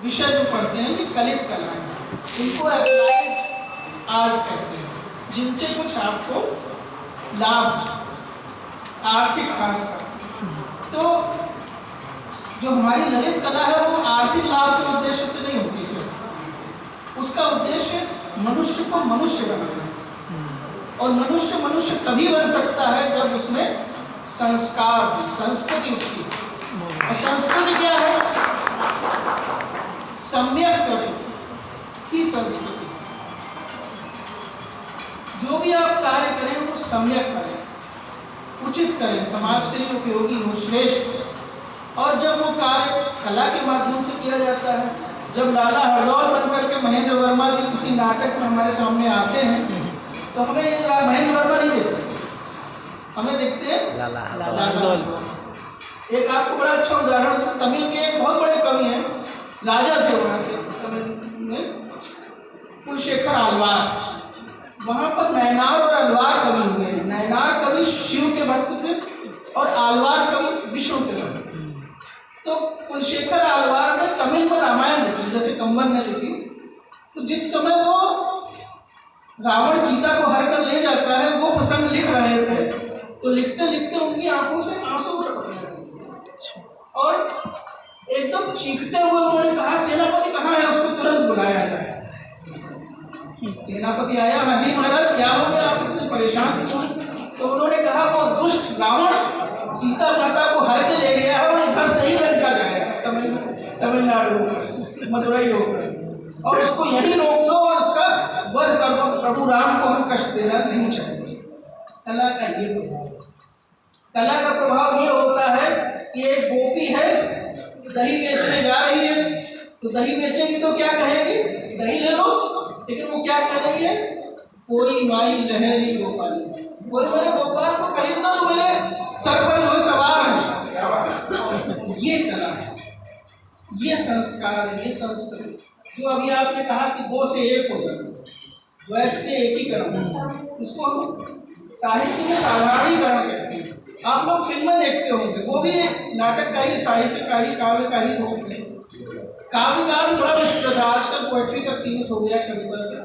विषय जो पढ़ते हैं ये कलित कला है, इनको एप्लाइड आर्ट कहते हैं, जिनसे कुछ आपको लाभ आर्थिक खासकर। तो जो हमारी ललित कला है वो आर्थिक लाभ के उद्देश्य से नहीं होती सिर्फ, उसका उद्देश्य मनुष्य को मनुष्य बनाना है। और मनुष्य तभी बन सकता है जब उसमें संस्कार, संस्कृति उसकी। और संस्कृति क्या है? सम्यक करें ही संस्कृति। जो भी आप कार्य करें वो सम्यक करें, उचित करें, समाज के लिए उपयोगी हो, श्रेष्ठ हो। और जब वो कार्य कला के माध्यम से किया जाता है, जब लाला हरदौल बनकर के महेंद्र वर्मा जी किसी नाटक में हमारे सामने आते हैं तो हमें महेंद्र वर्मा नहीं देखते, हमें देखते हैं लाला हरदौल। एक आपको बड़ा अच्छा उदाहरण, तमिल के एक बहुत बड़े कवि हैं, राजा थे वहाँ के तमिल में, कुलशेखर आलवार। वहाँ पर नयनार और अलवार कवि हुए हैं। नयनार कवि शिव के भक्त थे और आलवार कवि विष्णु के भक्त थे। तो कुलशेखर आलवार ने तमिल में रामायण लिखी, जैसे कंबन ने लिखी। तो जिस समय वो रावण सीता को हर कर ले जाता है, वो प्रसंग लिख रहे थे, तो लिखते लिखते उनकी आंखों से आंसू टपकने लगे और एकदम चीखते हुए उन्होंने कहा, सेनापति कहाँ है, उसको तुरंत बुलाया जाए। सेनापति आया, हाँ जी महाराज क्या हो गया, आप इतने परेशान क्यों? तो उन्होंने कहा, वो दुष्ट रावण सीता माता को हर के ले गया है और इधर से ही लंका जाएगा, तमिलनाडु मदुरई होकर, और उसको यहीं रोक लो और उसका वध कर दो। प्रभु राम को हम कष्ट देना नहीं चाहते। कला का ये प्रभाव, कला का प्रभाव ये होता है कि एक गोपी है, दही बेचने जा रही है, तो दही बेचेगी तो क्या कहेगी, दही ले लो, लेकिन वो क्या कह रही है, कोई माई लहरी गोपाल, कोई मेरे गोपाल को खरीद दो जो मेरे सर पर जो सवार है। ये कला है, ये संस्कार है, ये संस्कृति। जो अभी आपने कहा कि दो से एक हो जाए, द्वैत से एकीकरण, इसको हम साहित्य में साधारणीकरण कहते हैं। आप लोग फिल्में देखते होंगे, वो भी नाटक का ही, साहित्य का ही, काव्य का ही रूप है। काव्यकार बड़ा विस्तृत है, आजकल पोएट्री तक सीमित हो गया है, कविता तक।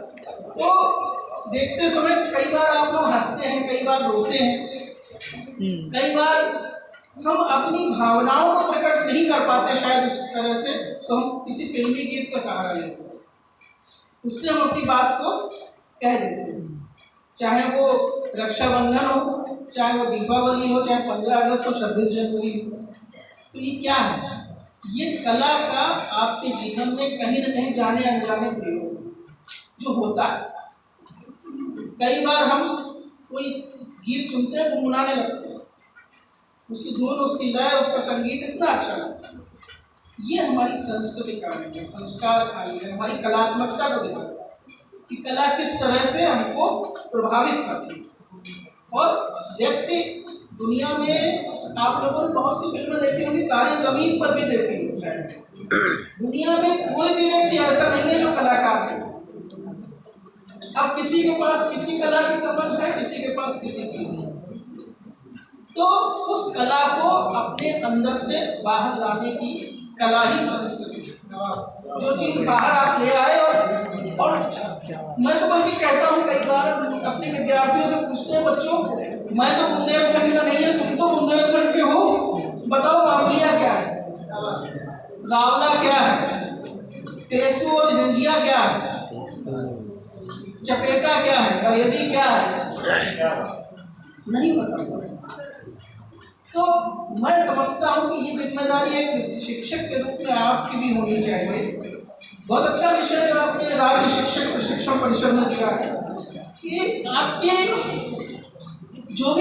तो देखते समय कई बार आप लोग हंसते हैं, कई बार रोते हैं, कई बार हम अपनी भावनाओं को प्रकट नहीं कर पाते शायद उस तरह से, तो हम किसी फिल्मी गीत का सहारा लेते हैं, उससे हम अपनी बात को कह देते हैं। चाहे वो रक्षाबंधन हो, चाहे वो दीपावली हो, चाहे 15 अगस्त हो, 26 जनवरी हो। तो ये क्या है? ये कला का आपके जीवन में कहीं न कहीं जाने अनजाने प्रयोग जो होता है। कई बार हम कोई गीत सुनते हैं, गुनगुनाने लगते हैं, उसकी धुन, उसकी लय, उसका संगीत इतना अच्छा लगता है। ये हमारी संस्कृति का है, संस्कार का है, हमारी कलात्मकता को दिखाता है कि कला किस तरह से हमको प्रभावित करती है। और व्यक्ति दुनिया में, आप लोगों ने बहुत सी फिल्में देखी होंगी, तारे जमीन पर भी देखी होंगी। दुनिया में कोई भी व्यक्ति ऐसा नहीं है जो कलाकार है। अब किसी के पास किसी कला की समझ है, किसी के पास किसी की नहीं। तो उस कला को अपने अंदर से बाहर लाने की कला ही संस्कृति है। जो चीज बाहर आप ले आए, और मैं तो बल्कि कहता हूँ, कई बार अपने विद्यार्थियों से पूछते हैं, बच्चों मैं तो बुंदेलखंड का नहीं है, तुम तो बुंदेलखंड के हो, बताओ मावलिया क्या है, रावला क्या है, टेसू और झंझिया क्या है, चपेटा क्या है, गलेदी क्या है, नहीं पता। तो मैं समझता हूँ कि ये जिम्मेदारी एक शिक्षक के रूप में आपकी भी होनी चाहिए। बहुत अच्छा विषय जो आपने राज्य शिक्षक प्रशिक्षण परिषद में दिया है कि आपके जो भी